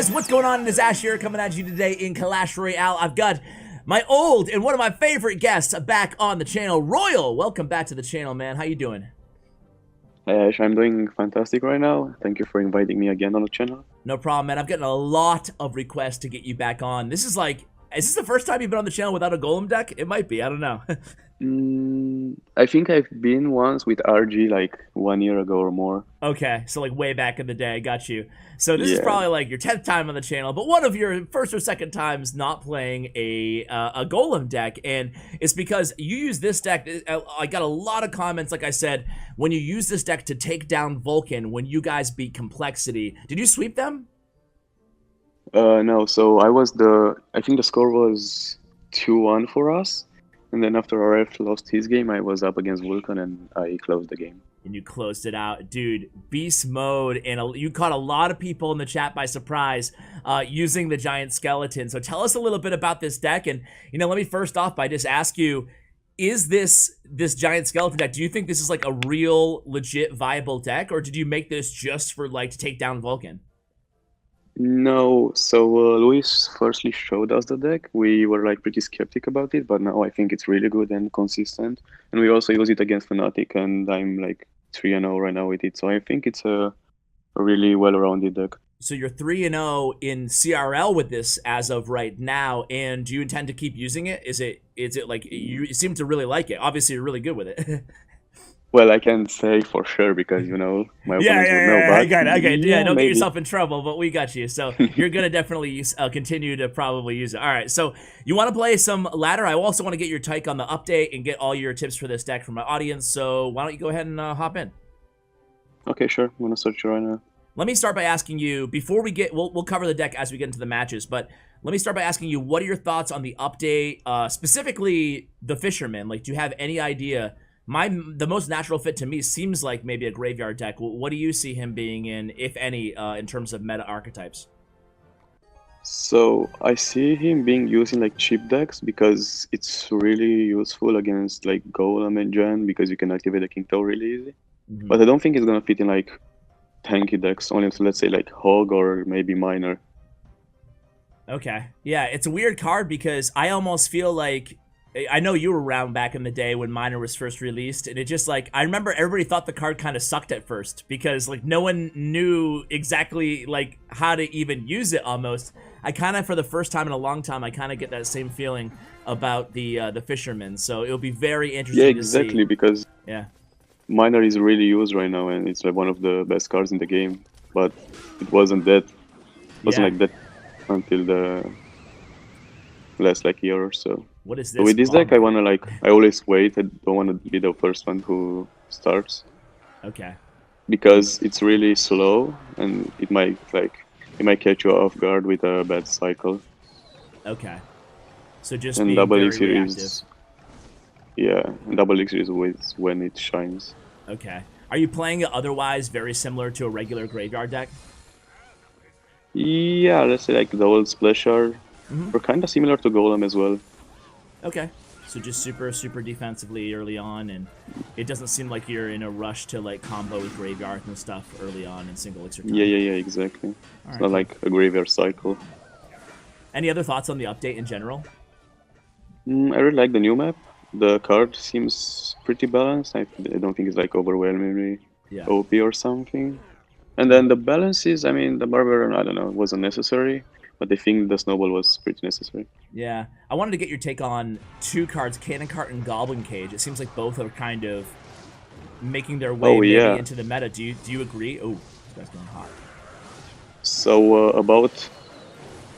guys, what's going on? It is Ash here coming at you today in Clash Royale. I've got my old and one of my favorite guests back on the channel, Royale. Welcome back to the channel, man. How you doing? Hey Ash, I'm doing fantastic right now. Thank you for inviting me again on the channel. No problem, man. I've gotten a lot of requests to get you back on. This is like, is this the first time you've been on the channel without a golem deck? It might be, I don't know. I think I've been once with RG like 1 year ago or more. Okay, so like way back in the day, got you. So this is Yeah. probably like your 10th time on the channel, but one of your first or second times not playing a golem deck, and it's because you use this deck. I got a lot of comments, like I said, when you use this deck to take down Vulcan when you guys beat Complexity. Did you sweep them? No, so I think the score was 2-1 for us. And then after RF lost his game, I was up against Vulcan and I closed the game. And you closed it out. Dude, beast mode, and you caught a lot of people in the chat by surprise using the Giant Skeleton. So tell us a little bit about this deck, and let me first off by just ask you, is this Giant Skeleton deck, do you think this is like a real, legit, viable deck, or did you make this just for like to take down Vulcan? No, so Luis firstly showed us the deck. We were like pretty skeptic about it, but now I think it's really good and consistent. And we also use it against Fnatic, and I'm like 3-0 right now with it. So I think it's a really well-rounded deck. So you're 3-0 in CRL with this as of right now, and do you intend to keep using it? Is it like you seem to really like it? Obviously, you're really good with it. Well, I can't say for sure because, my opponents would know. But I got it. Yeah, don't maybe. get yourself in trouble, but we got you. So you're going to definitely continue to probably use it. All right, so you want to play some ladder? I also want to get your take on the update and get all your tips for this deck from my audience. So why don't you go ahead and hop in? Okay, sure. I'm going to search right now. Let me start by asking you, before we get, we'll cover the deck as we get into the matches, but let me start by asking you, what are your thoughts on the update, specifically the Fisherman? Like, do you have any idea? The most natural fit to me seems like maybe a graveyard deck. What do you see him being in, if any, in terms of meta archetypes? So I see him being used in like cheap decks because it's really useful against like Golem and Gen because you can activate the King Tower really easy. But I don't think it's gonna fit in like tanky decks, only to let's say like Hog or maybe Miner. Okay, yeah, it's a weird card because I almost feel like, I know you were around back in the day when Miner was first released, and it just like, I remember everybody thought the card kind of sucked at first because like no one knew exactly like how to even use it almost. I kind of, for the first time in a long time, I kind of get that same feeling about the Fisherman, so it'll be very interesting to see. Yeah, exactly, because Miner is really used right now and it's like one of the best cards in the game, but it wasn't like that until the last like year or so. What is this? So with this deck, I always wait. I don't want to be the first one who starts. Okay. Because it's really slow, and it might catch you off guard with a bad cycle. Okay. So just and being double very elixir reactive. And double elixir is always when it shines. Okay. Are you playing it otherwise very similar to a regular graveyard deck? Yeah, let's say like the old splashyard. We're kind of similar to Golem as well. Okay, so just super defensively early on, and it doesn't seem like you're in a rush to like combo with graveyard and stuff early on in single elixir time. Yeah, exactly. It's not like a graveyard cycle. Any other thoughts on the update in general? I really like the new map. The card seems pretty balanced. I don't think it's like overwhelmingly OP or something. And then the balances, I mean, the Barber, I don't know, wasn't necessary. But I think the Snowball was pretty necessary. Yeah, I wanted to get your take on two cards, Cannon Cart and Goblin Cage. It seems like both are kind of making their way maybe into the meta. Do you agree? Oh, this guy's going hot. So about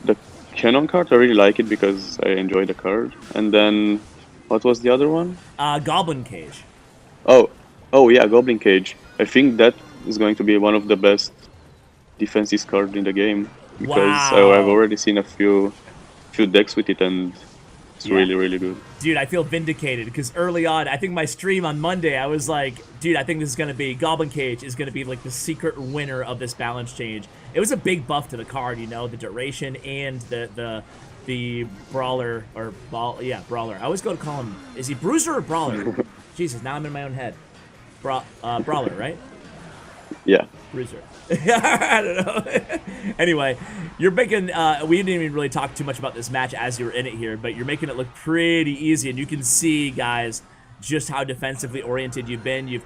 the Cannon Cart, I really like it because I enjoy the card. And then, what was the other one? Goblin Cage. Oh yeah, Goblin Cage. I think that is going to be one of the best defensive cards in the game. Because I've already seen a few decks with it, and it's really good. Dude, I feel vindicated because early on, I think my stream on Monday, I was like, dude, I think this is going to be, Goblin Cage is going to be like the secret winner of this balance change. It was a big buff to the card, the duration and the brawler, or brawler. I always go to call him, is he Bruiser or Brawler? Jesus, now I'm in my own head. Brawler, right? Yeah. Reserve. I don't know. Anyway, you're making, we didn't even really talk too much about this match as you were in it here, but you're making it look pretty easy, and you can see, guys, just how defensively oriented you've been. You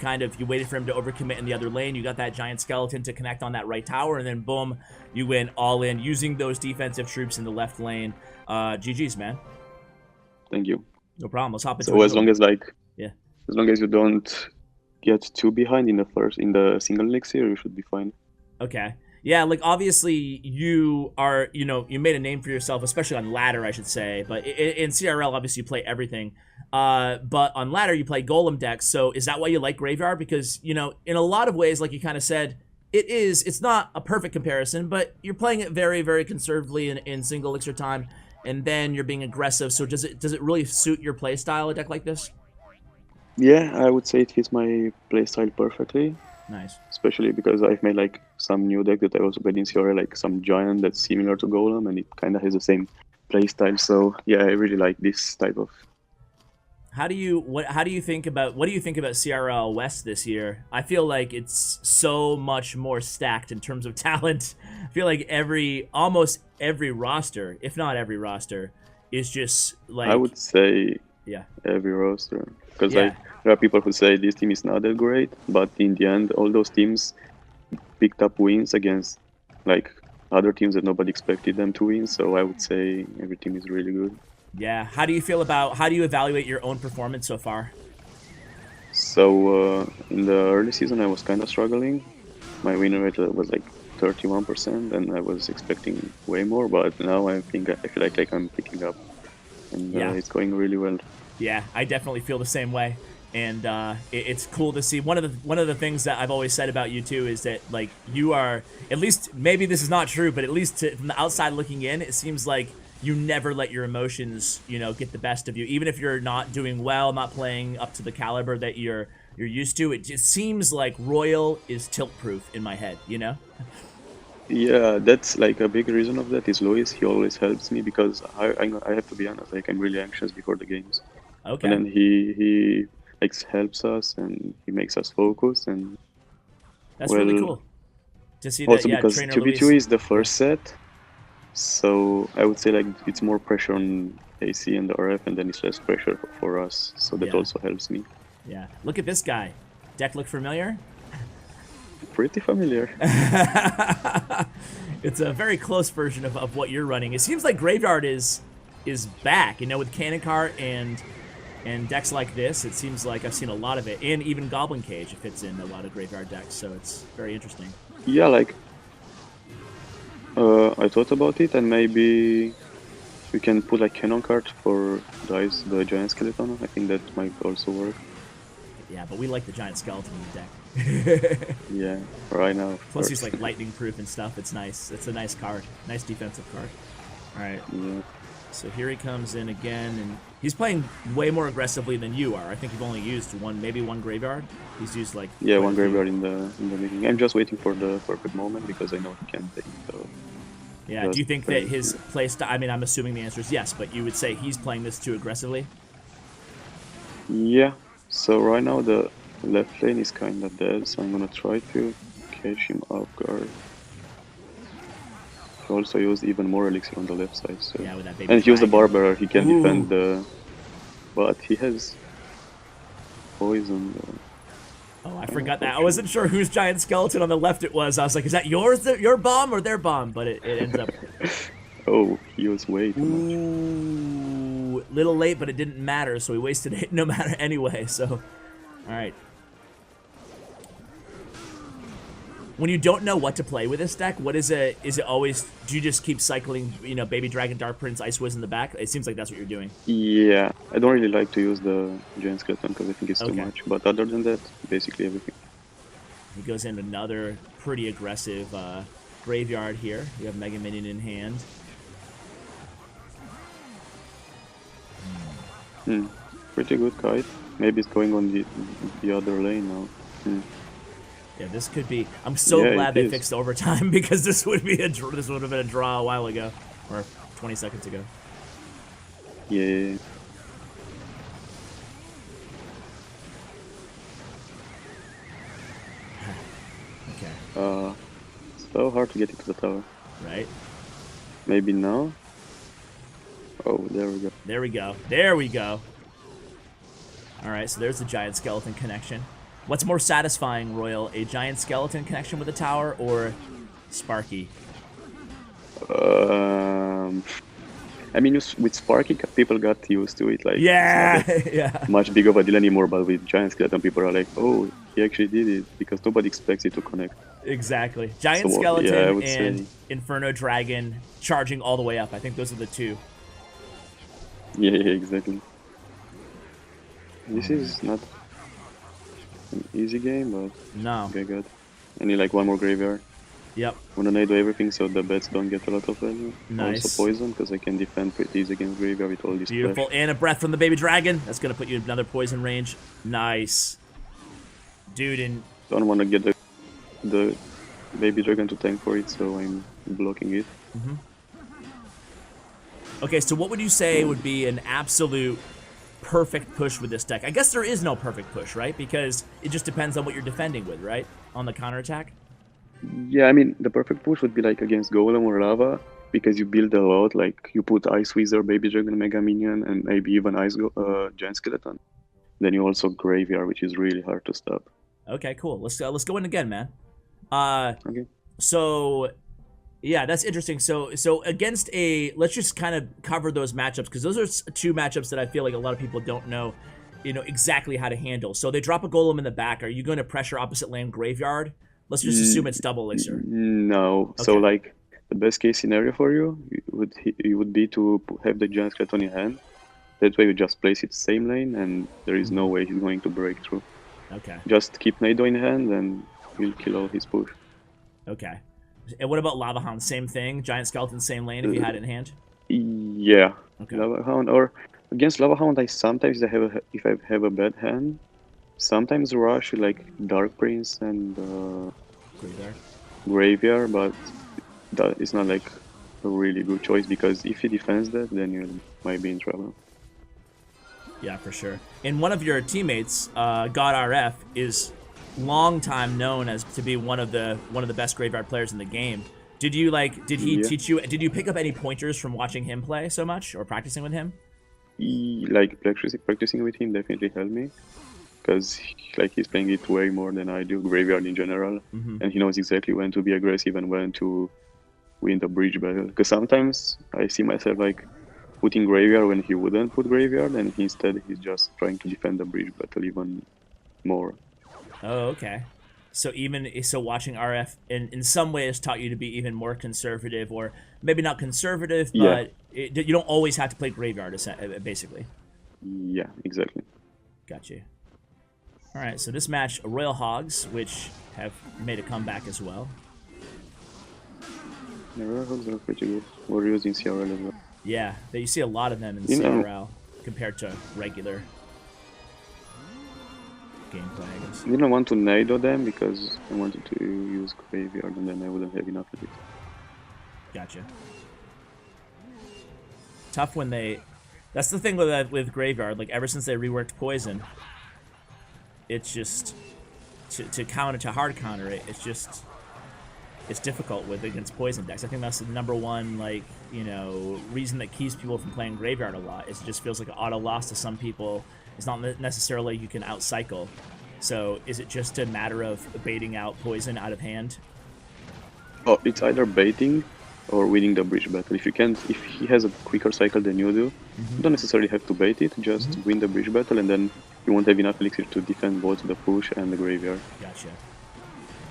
waited for him to overcommit in the other lane. You got that giant skeleton to connect on that right tower, and then boom, you went all in using those defensive troops in the left lane. GG's, man. Thank you. No problem. Let's hop into So as long as as long as you don't get too behind in the single elixir, you should be fine. Okay. Yeah, like obviously you are, you made a name for yourself, especially on ladder, I should say. But in CRL, obviously you play everything. But on ladder, you play golem decks. So is that why you like graveyard? Because, in a lot of ways, like you kind of said, it's not a perfect comparison, but you're playing it very, very conservatively in single elixir time, and then you're being aggressive. So does it really suit your play style, a deck like this? Yeah, I would say it fits my playstyle perfectly. Nice. Especially because I've made like some new deck that I also played in CRL, like some giant that's similar to Golem, and it kind of has the same playstyle. So yeah, I really like this type of. What do you think about CRL West this year? I feel like it's so much more stacked in terms of talent. I feel like almost every roster, if not every roster, is just like, I would say yeah, every roster, because yeah. there are people who say this team is not that great, but in the end, all those teams picked up wins against like other teams that nobody expected them to win. So I would say every team is really good. Yeah. How do you evaluate your own performance so far? So in the early season, I was kind of struggling. My win rate was like 31%, and I was expecting way more. But now I feel like I'm picking up, and it's going really well. Yeah, I definitely feel the same way, and it's cool to see. One of the things that I've always said about you too is that like you are, at least maybe this is not true, but at least from the outside looking in, it seems like you never let your emotions, get the best of you, even if you're not doing well, not playing up to the caliber that you're used to. It just seems like Royale is tilt-proof in my head, Yeah, that's like a big reason of that is Luis. He always helps me because I have to be honest, like I'm really anxious before the games. Okay. And then he like helps us and he makes us focus, and that's really cool to see that. Also Yeah, because Trainer 2v2 Luis, is the first set, so I would say like it's more pressure on AC and the RF, and then it's less pressure for us. So that also helps me. Yeah. Look at this guy. Deck look familiar? Pretty familiar. It's a very close version of what you're running. It seems like Graveyard is back, with Cannon Cart and decks like this. It seems like I've seen a lot of it, and even Goblin Cage fits in a lot of Graveyard decks, so it's very interesting. Yeah, like I thought about it, and maybe we can put like Cannon Cart for the Giant Skeleton. I think that might also work. Yeah, but we like the Giant Skeleton in the deck. Yeah, right now. Plus he's like lightning proof and stuff. It's nice. It's a nice card. Nice defensive card. Alright. Yeah. So here he comes in again, and he's playing way more aggressively than you are. I think you've only used maybe one graveyard. He's used like one graveyard in the beginning. I'm just waiting for the perfect moment because I know he can take the. Yeah. Do you think that his play style? I mean, I'm assuming the answer is yes, but you would say he's playing this too aggressively. Yeah. So right now the left lane is kind of dead, so I'm gonna try to catch him off guard. He also used even more elixir on the left side, so yeah, with that baby and he used the barber. He can Ooh. defend the, but he has poison. Oh, I forgot that. I wasn't sure whose giant skeleton on the left it was. I was like, is that your bomb or their bomb? But it ends up. Oh, he was way too much. Ooh, little late, but it didn't matter, so we wasted it no matter anyway. So, all right. When you don't know what to play with this deck, is it always, do you just keep cycling, Baby Dragon, Dark Prince, Ice Wiz in the back? It seems like that's what you're doing. Yeah, I don't really like to use the Giant Skeleton because I think it's too much. But other than that, basically everything. He goes in another pretty aggressive graveyard here. We have Mega Minion in hand. Pretty good kite. Maybe it's going on the other lane now. Yeah, this could be. I'm so glad they fixed overtime because this would have been a draw a while ago, or 20 seconds ago. Yeah. Okay. So hard to get into the tower. Right. Maybe now. Oh, there we go. There we go. There we go. All right, so there's the giant skeleton connection. What's more satisfying, Royal? A giant skeleton connection with a tower or Sparky? I mean, with Sparky, people got used to it. Like, Yeah, it's not that yeah. much big of a deal anymore. But with Giant Skeleton, people are like, "Oh, he actually did it," because nobody expects it to connect. Exactly. Giant So, skeleton yeah, I would and say- Inferno Dragon charging all the way up. I think those are the two. Yeah, exactly. This is not an easy game, but No. okay, good. I need like one more graveyard. Yep. Wanna Nado everything so the bets don't get a lot of value. Nice. Also poison, because I can defend pretty easy against graveyard with all these Beautiful. splash. And a breath from the baby dragon. That's going to put you in another poison range. Nice. Dude, and Don't wanna get the baby dragon to tank for it, so I'm blocking it. okay, so what would you say would be an absolute perfect push with this deck? I guess there is no perfect push, right? Because it just depends on what you're defending with, right? On the counterattack? Yeah, I mean, the perfect push would be like against Golem or Lava, because you build a lot, like you put Ice Wizard, Baby Dragon, Mega Minion, and maybe even Giant Skeleton. Then you also Graveyard, which is really hard to stop. Okay, cool. Let's go in again, man. Okay. So yeah, that's interesting. So against let's just kind of cover those matchups, because those are two matchups that I feel like a lot of people don't know, exactly how to handle. So they drop a golem in the back. Are you going to pressure opposite lane graveyard? Let's just assume it's double elixir. No. So Okay. like the best case scenario for you would be to have the Giant Skeleton in hand. That way you just place it same lane, and there is no way he's going to break through. Okay. Just keep Nado in hand, and you'll kill all his push. Okay. And what about Lava Hound? Same thing. Giant skeleton, same lane. If you had it in hand. Yeah. Okay. Lava Hound, or against Lava Hound, if I have a bad hand, sometimes rush like Dark Prince and Graveyard. Graveyard, but that is not like a really good choice, because if he defends that, then you might be in trouble. Yeah, for sure. And one of your teammates, God RF, is long time known as to be one of the best graveyard players in the game. Did he Yeah. teach you? Did you pick up any pointers from watching him play so much or practicing with him? Like practicing with him definitely helped me, because he's playing it way more than I do, Graveyard in general, and he knows exactly when to be aggressive and when to win the bridge battle. Because sometimes I see myself like putting Graveyard when he wouldn't put Graveyard, and instead he's just trying to defend the bridge battle even more. Oh, okay. So watching RF in some ways taught you to be even more conservative, or maybe not conservative, Yeah. but you don't always have to play graveyard, basically. Yeah, exactly. Got you. All right, so this match, Royal Hogs, which have made a comeback as well. The Royals are pretty good. We're using CRL as well. Yeah, you see a lot of them in You know- CRL compared to regular gameplay, I guess. I didn't want to Nado them because I wanted to use Graveyard, and then I wouldn't have enough of it. Gotcha. Tough when they... That's the thing with Graveyard. Like, ever since they reworked Poison, it's just... To hard counter it, it's difficult against Poison decks. I think that's the number one, reason that keeps people from playing Graveyard a lot. Is it just feels like an auto loss to some people. It's not necessarily you can outcycle. So is it just a matter of baiting out Poison out of hand? Oh, it's either baiting or winning the bridge battle. If he has a quicker cycle than you do, you don't necessarily have to bait it, just win the bridge battle, and then you won't have enough elixir to defend both the push and the graveyard. Gotcha.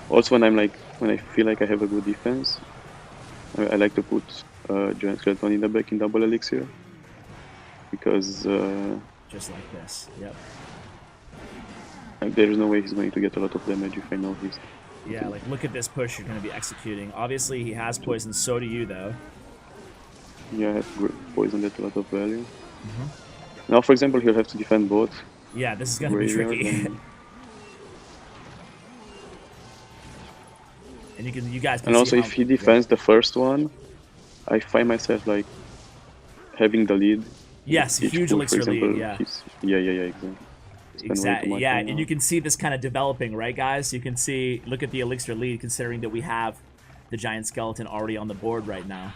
Also, when I feel like I have a good defense, I like to put Giant Skeleton in the back in double elixir, because Just like this. Yep. there is no way he's going to get a lot of damage if I know he's... Yeah, like look at this push you're going to be executing. Obviously he has poison, so do you though. Yeah, I have poisoned at a lot of value. Now, for example, he'll have to defend both. Yeah, this is going to be tricky. And you guys can And also, see if he defends the first one, I find myself like having the lead. Yes, Each huge push, elixir for example, lead, yeah. Yeah, exactly. Exactly. Yeah, and you can see this kind of developing, right, guys? You can see, look at the Elixir lead, considering that we have the Giant Skeleton already on the board right now.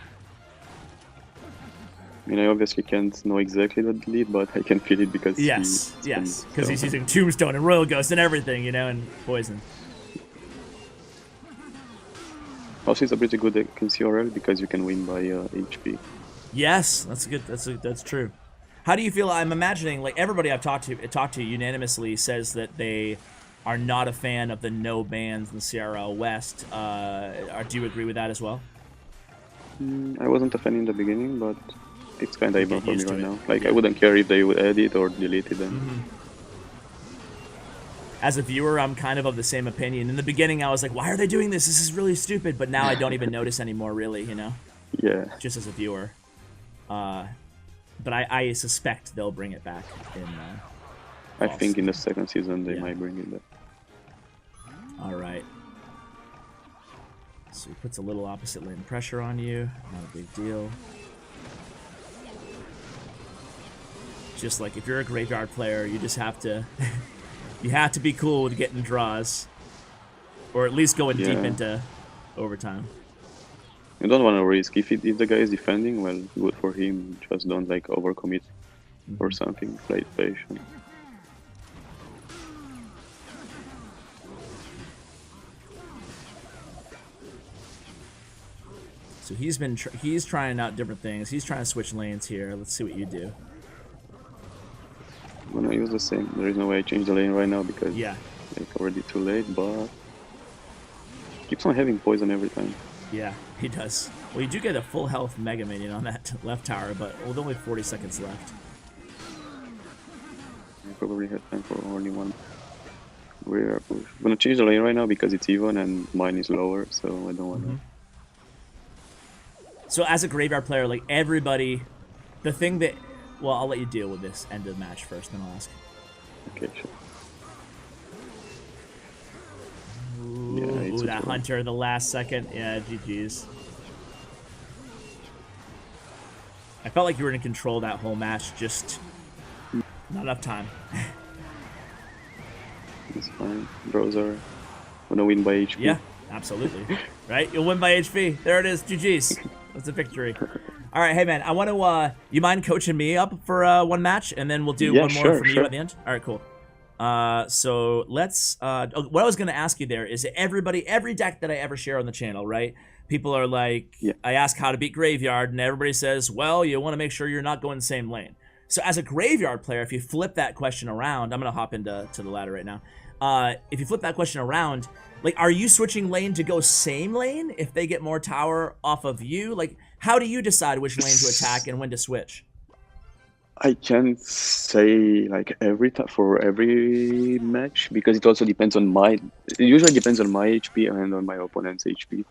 I mean, I obviously can't know exactly the lead, but I can feel it because yes, because he's using Tombstone and Royal Ghost and everything, you know, and Poison. Also, it's a pretty good against CRL because you can win by HP. Yes, that's good. That's true. How do you feel? I'm imagining, like, everybody I've talked to unanimously says that they are not a fan of the no bans in CRL West. Do you agree with that as well? I wasn't a fan in the beginning, but it's kind of even for me right now. Like, yeah. I wouldn't care if they would add it or delete it then. As a viewer, I'm kind of the same opinion. In the beginning, I was like, why are they doing this? This is really stupid. But now I don't even notice anymore, really, you know? Yeah. Just as a viewer. But I suspect they'll bring it back in I think in the second season they might bring it back. Alright. So he puts a little opposite lane pressure on you. Not a big deal. Just like if you're a graveyard player, you just have to you have to be cool with getting draws. Or at least going deep into overtime. You don't want to risk. If the guy is defending, well, good for him. Just don't like overcommit or something. Play patient. So he's trying out different things. He's trying to switch lanes here. Let's see what you do. I'm gonna use the same. There is no way I change the lane right now because it's already too late. But keeps on having poison every time. Yeah, he does. Well, you do get a full health Mega Minion on that left tower, but with only 40 seconds left. I probably have time for only one. We're gonna change the lane right now because it's even and mine is lower, so I don't want to. So as a graveyard player, like everybody, the thing that, well, I'll let you deal with this end of the match first, then I'll ask. Okay, sure. Ooh, that Hunter, the last second. Yeah, GG's. I felt like you were in control that whole match, just not enough time. It's fine. Bros are gonna win by HP. Yeah, absolutely. Right? You'll win by HP. There it is. GG's. That's a victory. All right, hey, man, I want to, you mind coaching me up for one match? And then we'll do one more from you at the end? All right, cool. So let's, what I was going to ask you there is every deck that I ever share on the channel, right? People are like, I ask how to beat Graveyard, and everybody says, well, you want to make sure you're not going the same lane. So as a Graveyard player, if you flip that question around, I'm going to hop into the ladder right now. If you flip that question around, like, are you switching lane to go same lane if they get more tower off of you? Like, how do you decide which lane to attack and when to switch? I can't say like for every match because it also depends on it usually depends on my HP and on my opponent's HP.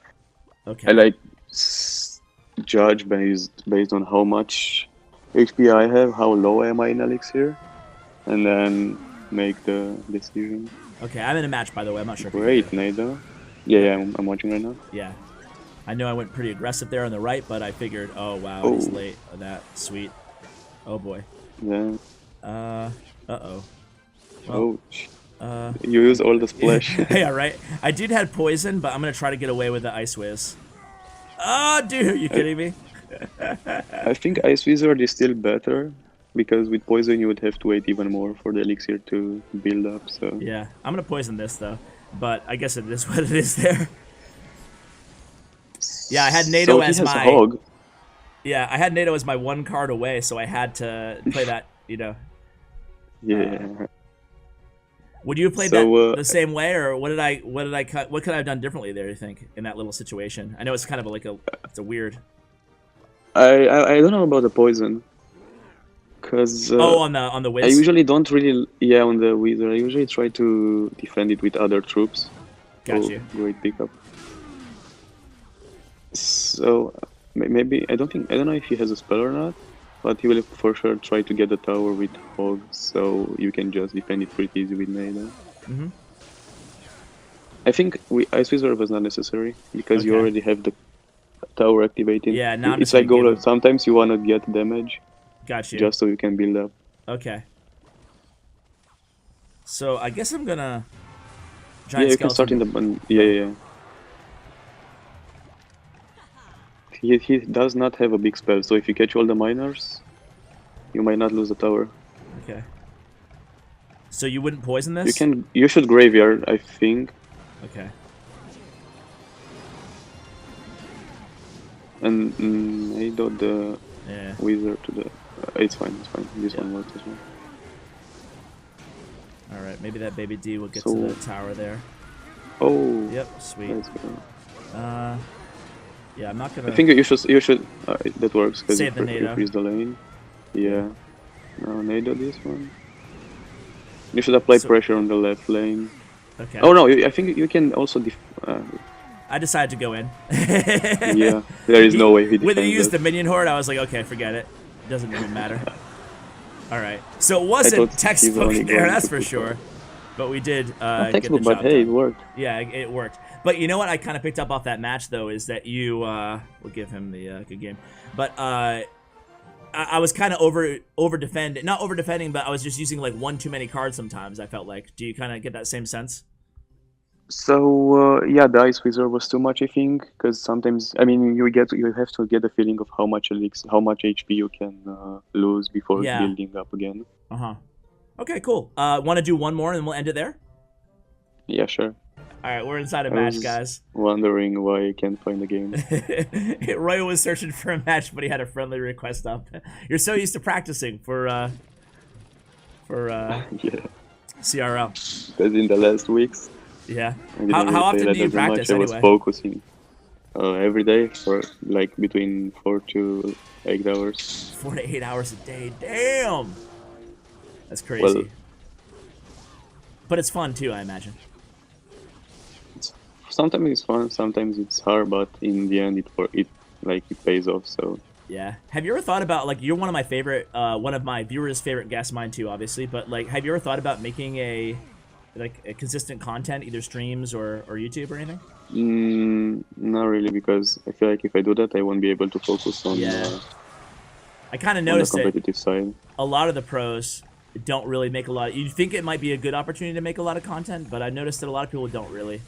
Okay. I like judge based on how much HP I have, how low am I in Elixir, and then make the decision. Okay, I'm in a match, by the way. I'm not sure. Great, Nado. Yeah, I'm watching right now. Yeah. I know I went pretty aggressive there on the right, but I figured, oh, wow, he's late. Oh, that, sweet. Oh, boy. Yeah. Uh-oh. Well, you use all the splash. Yeah, right? I did have poison, but I'm going to try to get away with the Ice Whiz. Oh, dude, are you kidding me? I think Ice Wizard is still better. Because with poison you would have to wait even more for the elixir to build up, so... Yeah, I'm gonna poison this though, but I guess it is what it is there. Yeah, I had Nado as my... Hog. Yeah, I had Nado as my one card away, so I had to play that, you know. Yeah. Would you have played that the same way, or what could I have done differently there, you think, in that little situation? I know it's kind of it's a weird... I don't know about the poison. Because on the Wiz? I usually don't really on the Wizard. I usually try to defend it with other troops. Got you. Great pickup. So maybe I don't know if he has a spell or not, but he will for sure try to get the tower with Hog, so you can just defend it pretty easy with Nado. I think Ice Wizard was not necessary because you already have the tower activated. Yeah, now it's like Golem. Sometimes you wanna get damage. Got you. Just so you can build up. Okay. So I guess I'm gonna Yeah, Giant you can start in Skeleton. the... Yeah. He does not have a big spell, so if you catch all the miners, you might not lose the tower. Okay. So you wouldn't poison You this? can... You should graveyard, I think. Okay. And Nado the Yeah. wizard to the... it's fine, it's fine. This Yeah. one works as well. All right. Maybe that baby D will get So- to the tower there. Oh, Yep. Sweet. that's good. Yeah. I'm not gonna. I think you should that works because you Save the Nado. freeze the lane. Yeah. Now Nado this one. You should apply So- pressure on the left lane. Okay. Oh no, I think you can also I decided to go in. yeah, there is no way he When they defends used that. the minion horde, I was like, okay, forget it. Doesn't even matter. All right. So it wasn't thought he was textbook only there, going that's to for put sure. But we did Not get the textbook, job but hey, it done. worked. Yeah, it worked. But you know what I kind of picked up off that match, though, is that you... we'll give him the good game. But I was kind of over-defending. Not over-defending, but I was just using, like, one too many cards sometimes, I felt like. Do you kind of get that same sense? So yeah, the ice wizard was too much, I think, because sometimes I mean you have to get the feeling of how much how much HP you can lose before Yeah. building up again. Uh-huh. Okay, cool. Want to do one more and we'll end it there? Yeah, sure. All right, we're inside a I match, was guys. wondering why I can't find the game. Roy was searching for a match, but he had a friendly request up. You're so used to practicing for Yeah, CRL. because in the last weeks Yeah. I didn't How really often play do you that very practice much. I was anyway? focusing every day for like between 4 to 8 hours. 4 to 8 hours a day. Damn. That's crazy. Well, but it's fun too, I imagine. sometimes it's fun, sometimes it's hard, but in the end it pays off. So Yeah. Have you ever thought about, like, you're one of my favorite, one of my viewers' favorite guests, mine too, obviously. But like, have you ever thought about making a consistent content, either streams or YouTube or anything? not really, because I feel like if I do that, I won't be able to focus on Yeah. I kind of on the noticed that competitive side. a lot of the pros don't really make a lot. You think it might be a good opportunity to make a lot of content, but I've noticed that a lot of people don't really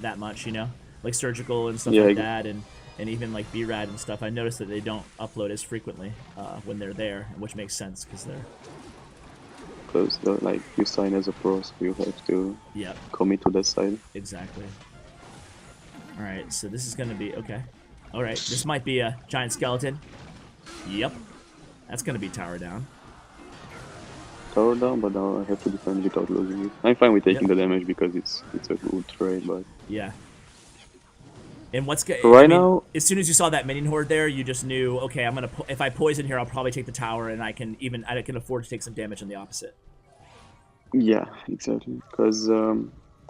that much, you know, like Surgical and stuff Yeah, like that, and even like B-Rad and stuff. I noticed that they don't upload as frequently when they're there, which makes sense because they're Because like you sign as a pro, so you have to Yep, commit to that side. exactly. All right, so this is gonna be okay. All right, this might be a giant skeleton. Yep, that's gonna be tower down. Tower down, but now I have to defend without losing it. I'm fine with taking Yep. the damage because it's a good trade, but Yeah. And what's good? Right now- as soon as you saw that minion horde there, you just knew, okay, I'm gonna if I poison here, I'll probably take the tower, and I can afford to take some damage on the opposite. yeah, exactly. Because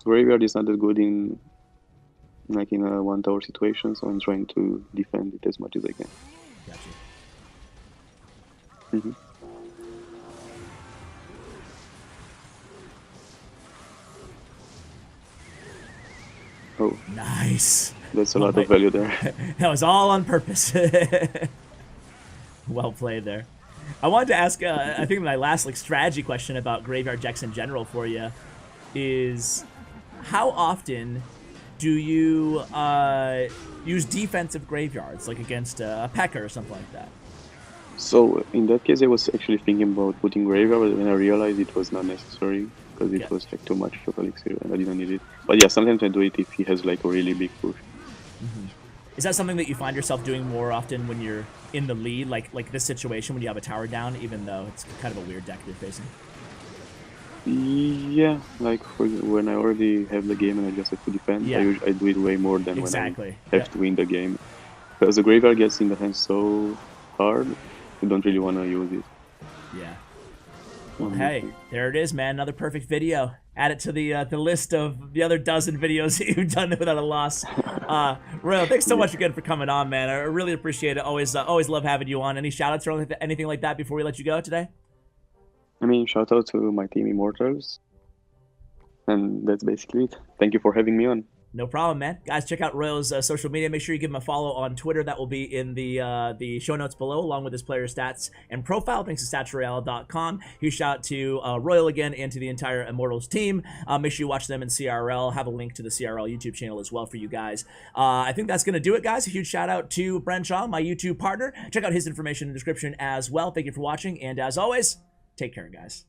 graveyard is not that good in a one tower situation, so I'm trying to defend it as much as I can. Gotcha. Mhm. Oh, Nice. that's a Oh lot my- of value there. That was all on purpose. Well played there. I wanted to ask, I think my last strategy question about graveyard decks in general for you is, how often do you use defensive graveyards, like against a P.E.K.K.A. or something like that? So in that case, I was actually thinking about putting graveyard, but then I realized it was not necessary because it Yeah. was like too much of elixir and I didn't need it. But yeah, sometimes I do it if he has like a really big push. Is that something that you find yourself doing more often when you're in the lead, like this situation when you have a tower down, even though it's kind of a weird deck you're facing? Yeah, like when I already have the game and I just have to defend, Yeah. I do it way more than Exactly. when I have to win the game. Because the graveyard gets in the hand so hard, you don't really want to use it. Yeah. Well, hey, there it is, man. Another perfect video. Add it to the list of the other dozen videos that you've done without a loss. Royale, thanks so much again for coming on, man. I really appreciate it. Always love having you on. Any shout-outs or anything like that before we let you go today? I mean, shout out to my team Immortals. And that's basically it. Thank you for having me on. No problem, man. Guys, check out Royale's social media. Make sure you give him a follow on Twitter. That will be in the show notes below, along with his player stats and profile. Thanks to statsroyale.com. Huge shout out to Royale again and to the entire Immortals team. Make sure you watch them in CRL. Have a link to the CRL YouTube channel as well for you guys. I think that's going to do it, guys. A huge shout out to Bren Chong, my YouTube partner. Check out his information in the description as well. Thank you for watching, and as always, take care, guys.